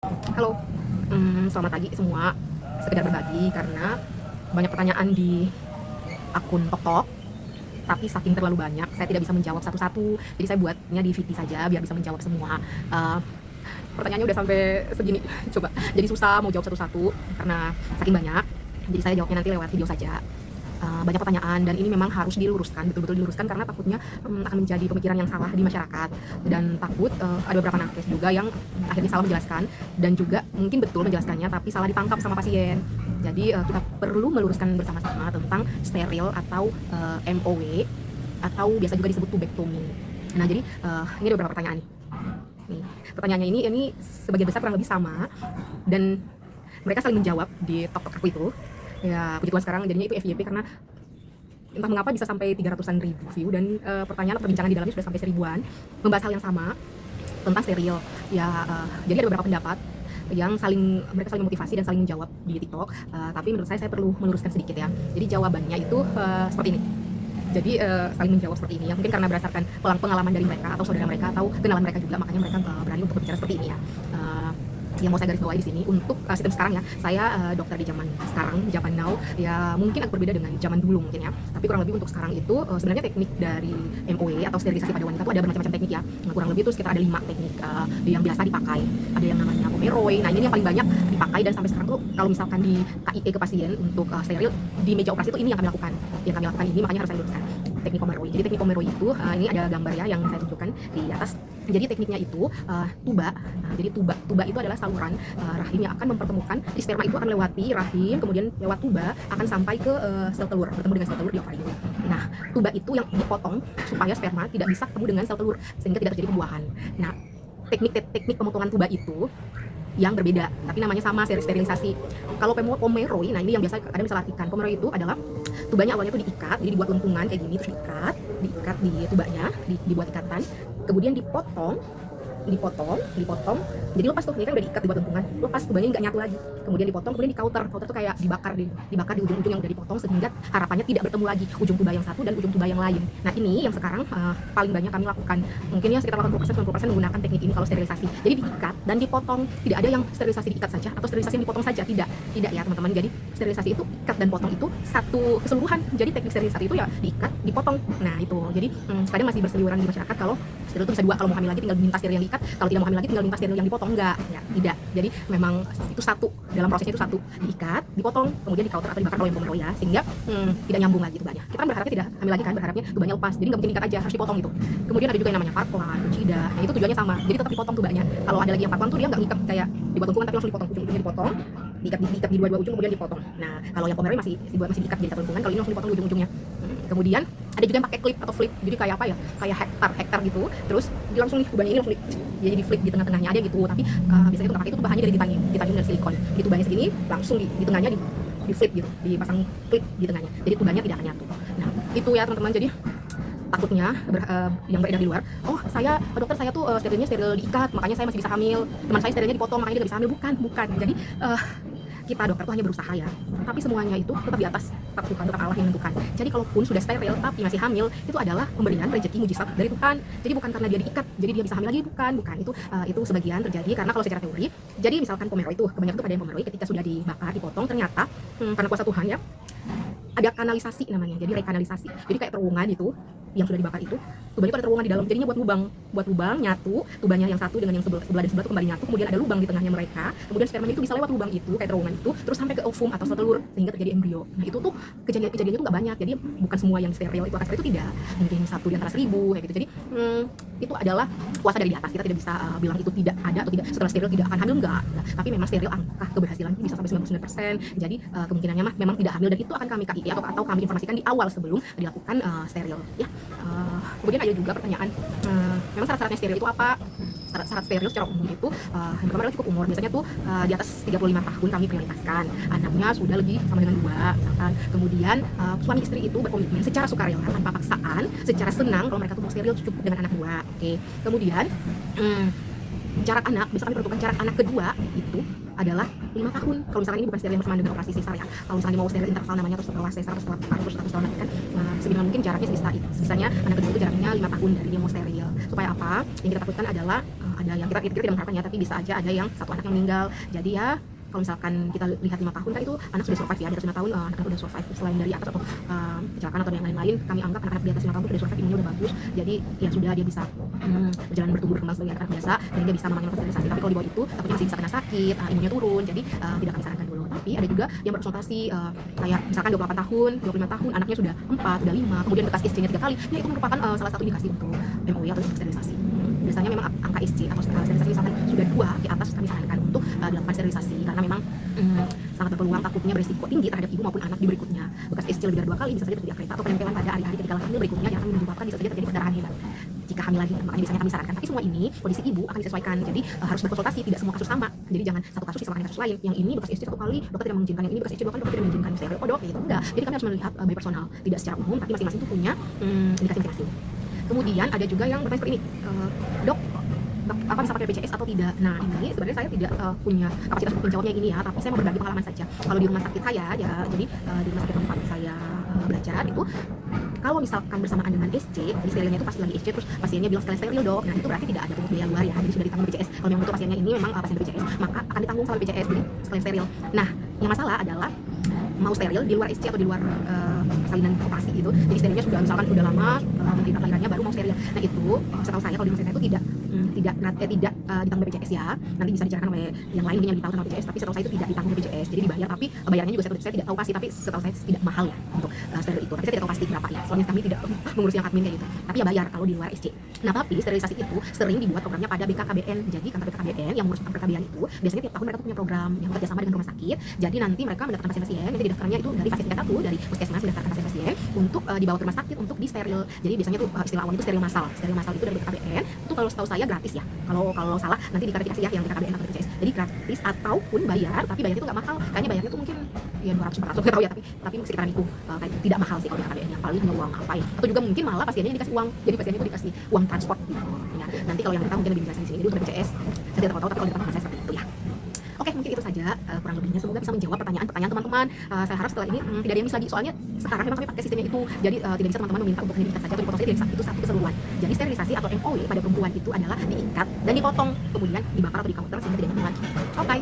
Halo, selamat pagi semua. Sekedar berbagi karena banyak pertanyaan di akun TokTok, tapi saking terlalu banyak, saya tidak bisa menjawab satu-satu. Jadi saya buatnya di VT saja biar bisa menjawab semua. Pertanyaannya udah sampai segini, coba. Jadi susah mau jawab satu-satu karena saking banyak. Jadi saya jawabnya nanti lewat video saja. Banyak pertanyaan dan ini memang harus diluruskan, betul-betul diluruskan karena takutnya akan menjadi pemikiran yang salah di masyarakat dan takut ada beberapa nakes juga yang akhirnya salah menjelaskan dan juga mungkin betul menjelaskannya tapi salah ditangkap sama pasien. Jadi kita perlu meluruskan bersama-sama tentang steril atau MOW atau biasa juga disebut tubektomi. Nah jadi ini ada beberapa pertanyaan nih. Pertanyaannya ini sebagian besar kurang lebih sama dan mereka saling menjawab di TokTok aku itu. Ya puji Tuhan sekarang jadinya itu FYP karena entah mengapa bisa sampai 300-an ribu view dan pertanyaan atau perbincangan di dalamnya sudah sampai 1000-an membahas hal yang sama tentang steril. Ya jadi ada beberapa pendapat yang mereka saling memotivasi dan saling menjawab di TikTok, tapi menurut saya perlu meluruskan sedikit ya. Jadi jawabannya itu seperti ini. Jadi saling menjawab seperti ini ya, mungkin karena berdasarkan pengalaman dari mereka atau saudara mereka atau kenalan mereka juga, makanya mereka berani untuk berbicara seperti ini ya. Yang mau saya garis bawahi di sini untuk sistem sekarang ya, saya dokter di zaman sekarang, di zaman now ya mungkin agak berbeda dengan zaman dulu mungkin ya, tapi kurang lebih untuk sekarang itu sebenarnya teknik dari MOE atau sterilisasi pada wanita itu ada bermacam-macam teknik ya. Kurang lebih itu sekitar ada 5 teknik yang biasa dipakai. Ada yang namanya Pomeroy, nah ini yang paling banyak dipakai dan sampai sekarang tuh kalau misalkan di KIE ke pasien untuk steril di meja operasi itu ini yang kami lakukan ini, makanya harus saya luruskan teknik Pomeroy. Jadi teknik Pomeroy itu ini ada gambar ya yang saya tunjukkan di atas. Jadi tekniknya itu tuba. Jadi tuba itu adalah saluran rahim yang akan mempertemukan, di sperma itu akan melewati rahim, kemudian lewat tuba akan sampai ke sel telur, bertemu dengan sel telur di ovarium. Nah, tuba itu yang dipotong supaya sperma tidak bisa ketemu dengan sel telur sehingga tidak terjadi pembuahan. Nah, teknik pemotongan tuba itu yang berbeda, tapi namanya sama, sterilisasi. Kalau Pomeroy, nah ini yang biasa kadang bisa latihkan. Pomeroy itu adalah tubanya awalnya tuh diikat, jadi dibuat lentungan kayak gini, terus diikat di tubanya, dibuat ikatan, kemudian dipotong, jadi lepas tuh, ini kan udah diikat, dibuat lentungan, lepas tubanya nggak nyatu lagi, kemudian dipotong, kemudian di kauter tuh kayak dibakar di ujung-ujung yang udah dipotong sehingga harapannya tidak bertemu lagi ujung tuba yang satu dan ujung tuba yang lain. Nah ini yang sekarang paling banyak kami lakukan, mungkin ya sekitar 80-90% menggunakan teknik ini kalau sterilisasi. Jadi diikat dan dipotong, tidak ada yang sterilisasi diikat saja atau sterilisasi yang dipotong saja, tidak ya teman-teman. Jadi sterilisasi itu ikat dan potong itu satu keseluruhan. Jadi teknik sterilisasi itu ya diikat, dipotong. Nah itu jadi kadang masih berseliweran di masyarakat kalau steril itu bisa dua, kalau mau hamil lagi tinggal minta steril yang diikat, kalau tidak mau hamil lagi tinggal minta steril yang dipotong. Enggak ya, tidak. Jadi memang itu satu, dalam prosesnya itu satu, diikat, dipotong, kemudian di kauter atau dibakar kalau yang Pomeroy ya, sehingga tidak nyambung lagi tubanya. Kita kan berharapnya tidak hamil lagi kan, berharapnya tubanya lepas, jadi nggak mungkin diikat aja, harus dipotong itu. Kemudian ada juga yang namanya parklan, lucida, nah itu tujuannya sama, jadi tetap dipotong tubanya. Kalau ada lagi yang parklan tuh dia nggak ngikat kayak dibuat lentungan tapi langsung dipotong, ujung-ujungnya dipotong, diikat di dua ujung kemudian dipotong. Nah kalau yang Pomeroy masih diikat jadi satu lentungan, kalau ini langsung dipotong di ujung-ujungnya. Kemudian ada juga yang pakai clip atau flip, jadi kayak apa ya, kayak hektar gitu, terus langsung nih tubanya ini langsung jadi di flip di tengah-tengahnya ada gitu, tapi biasanya itu nggak pakai, itu bahannya dari titanium dan silikon. Jadi tubanya segini langsung di tengahnya di flip gitu, dipasang clip di tengahnya, jadi tubanya tidak akan nyatu. Nah itu ya teman-teman. Jadi takutnya yang beredar di luar, oh dokter saya tuh sterilnya steril diikat makanya saya masih bisa hamil, teman saya sterilnya dipotong makanya dia nggak bisa hamil. Bukan. Jadi kita dokter tuh hanya berusaha ya, tapi semuanya itu tetap di atas Tuhan, tetap Allah yang menentukan. Jadi kalaupun sudah steril tapi masih hamil, itu adalah pemberian rezeki mujizat dari Tuhan. Jadi bukan karena dia diikat jadi dia bisa hamil lagi, bukan. Itu sebagian terjadi karena kalau secara teori, jadi misalkan Pomeroy itu kebanyakan tuh pada yang Pomeroy ketika sudah dibakar, dipotong, ternyata karena kuasa Tuhan ya, ada kanalisasi namanya, jadi rekanalisasi, jadi kayak terowongan itu yang sudah dibakar itu, tubanya itu ada terowongan di dalam, jadinya buat lubang nyatu, tubanya yang satu dengan yang sebelah dan sebelah itu kembali nyatu, kemudian ada lubang di tengahnya mereka, kemudian sperma itu bisa lewat lubang itu kayak terowongan itu terus sampai ke ovum atau sel telur sehingga terjadi embrio. Nah itu tuh kejadiannya tuh nggak banyak, jadi bukan semua yang steril itu akan steril, itu tidak, mungkin 1 di antara 1000 kayak gitu. Jadi itu adalah kuasa dari di atas, kita tidak bisa bilang itu tidak ada atau tidak, setelah steril tidak akan hamil, enggak. Tapi memang steril angka keberhasilannya bisa sampai 99%, jadi kemungkinannya mah memang tidak hamil, dan itu akan kami KII atau kami informasikan di awal sebelum dilakukan steril ya. Kemudian ada juga pertanyaan, memang syarat-syaratnya steril itu apa? Syarat steril secara umum itu yang pertama adalah cukup umur, biasanya tuh di atas 35 tahun kami prioritaskan, anaknya sudah lebih sama dengan 2 misalkan. Kemudian suami istri itu berkomitmen secara sukarela tanpa paksaan, secara senang kalau mereka tuh mau steril cukup dengan anak 2. Oke. Kemudian jarak anak, bisa kami peruntukkan jarak anak kedua itu adalah 5 tahun. Kalau misalkan ini bukan steril yang bersamaan dengan operasi sesar ya. Kalau misalnya mau steril interval namanya, terus setelah sesar, terus setelah nanti kan seminimal mungkin jaraknya sisanya anak kedua itu jaraknya 5 tahun dari dia mau steril. Supaya apa? Yang kita takutkan adalah ada ada yang kita tidak mengharapkan ya, tapi bisa aja ada yang satu anak yang meninggal. Jadi ya kalau misalkan kita lihat 5 tahun kan itu anak sudah survive ya, di atas 5 tahun anak udah survive selain dari atas atau kecelakaan atau yang lain-lain. Kami anggap anak-anak di atas 5 tahun itu udah survive, imunnya udah bagus, jadi ya sudah dia bisa berjalan bertumbuh berkembang sebagai anak biasa dan dia bisa memang sterilisasi. Tapi kalau di bawah itu takutnya masih bisa kena sakit, imunnya turun, jadi tidak kami sarankan dulu. Tapi ada juga yang berkonsultasi kayak misalkan 28 tahun, 25 tahun, anaknya sudah 4, sudah 5, kemudian bekas SC-nya 3 kali, ya itu merupakan salah satu indikasi untuk MOI atau sterilisasi. Biasanya memang angka SC atau sterilisasi misalkan sudah 2 di atas, kami sarankan untuk dilakukan sterilisasi karena memang sangat berpeluang takutnya berisiko tinggi terhadap ibu maupun anak di berikutnya. Bekas SC lebih dari 2 kali bisa saja terjadi akreta atau penempelan pada hari-hari ketika hamil berikutnya yang akan menyebabkan bisa saja terjadi perdarahan hebat jika hamil lagi. Makanya biasanya kami sarankan, tapi semua ini kondisi ibu akan disesuaikan, jadi harus berkonsultasi, tidak semua kasus sama, jadi jangan satu kasus disamakan dengan kasus lain. Yang ini bekas SC 1 kali dokter tidak mengizinkan, yang ini bekas SC 2 kali dokter tidak mengizinkan, saya kodok gitu enggak. Jadi kami harus melihat by personal, tidak secara umum, tapi masing-masing itu punya indikasi masing-masing. Kemudian ada juga yang bertanya seperti ini, dok apa bisa pakai BPJS atau tidak? Nah ini sebenarnya saya tidak punya kapasitas untuk menjawabnya ini ya, tapi saya mau berbagi pengalaman saja. Kalau di rumah sakit saya ya, jadi di rumah sakit tempat saya belajar itu, kalau misalkan bersamaan dengan SC, jadi sterilnya itu pasti lagi SC, terus pasiennya bilang sekalian steril dok, nah itu berarti tidak ada pungut biaya luar ya, jadi sudah ditanggung BPJS. Kalau memang untuk pasiennya ini memang pasien BPJS, maka akan ditanggung sama BPJS, jadi sekalian steril. Nah yang masalah adalah mau steril di luar SC atau di luar salinan operasi gitu, jadi sterilnya sudah misalkan sudah lama mungkin kelahirannya baru mau steril. Nah itu setahu saya kalau di rumah saya itu tidak ditanggung BPJS ya, nanti bisa dibicarakan oleh yang lain mungkin yang ditanggung sama BPJS, tapi setahu saya itu tidak ditanggung BPJS, jadi dibayar, tapi bayarnya juga saya tidak tahu pasti, tapi setahu saya tidak mahal ya untuk steril itu, tapi saya tidak tahu pasti berapa ya, soalnya kami tidak mengurus yang admin kayak gitu, tapi ya bayar kalau di luar SC. Nah tapi sterilisasi itu sering dibuat programnya pada BKKBN, jadi kantor BKKBN yang mengurus perkabian itu biasanya tiap tahun mereka punya program yang bekerjasama dengan rumah sakit, jadi nanti mereka mendaftarkan pasien-pasien, nanti didaftarkannya itu dari fasilitas 1 dari puskesmas, mendaftarkan pasien-pasien untuk dibawa ke rumah sakit untuk di steril. Jadi biasanya tuh istilah awalnya itu steril massal itu dari BKKBN itu kalau setahu saya gratis ya, kalau salah nanti diklarifikasi ya yang BKKBN atau BPJS, jadi gratis ataupun bayar, tapi bayarnya itu nggak mahal, kayaknya bayarnya tuh mungkin ya 200-400 nggak tahu ya, tapi sekitaran itu kayak tidak mahal sih kalau BKKBN, yang paling hanya uang apa ya, atau juga mungkin malah pasiennya dikasih uang, jadi pasiennya itu dikasih uang transport gitu ya. Nanti kalau yang kita mungkin lebih menjelaskan di sini, jadi untuk BPJS saya tidak tahu, tapi kalau di tempat saya seperti itu ya. Oke, mungkin itu saja kurang lebihnya, semoga bisa menjawab pertanyaan teman-teman. Saya harap setelah ini tidak ada yang miss lagi, soalnya sekarang memang kami pakai sistemnya itu, jadi tidak bisa teman-teman meminta untuk diikat saja atau dipotong saja, itu satu keseluruhan. Jadi sterilisasi atau MOW pada perempuan itu adalah diikat dan dipotong, kemudian dibakar atau di counter sehingga tidak nyambung lagi. Oke.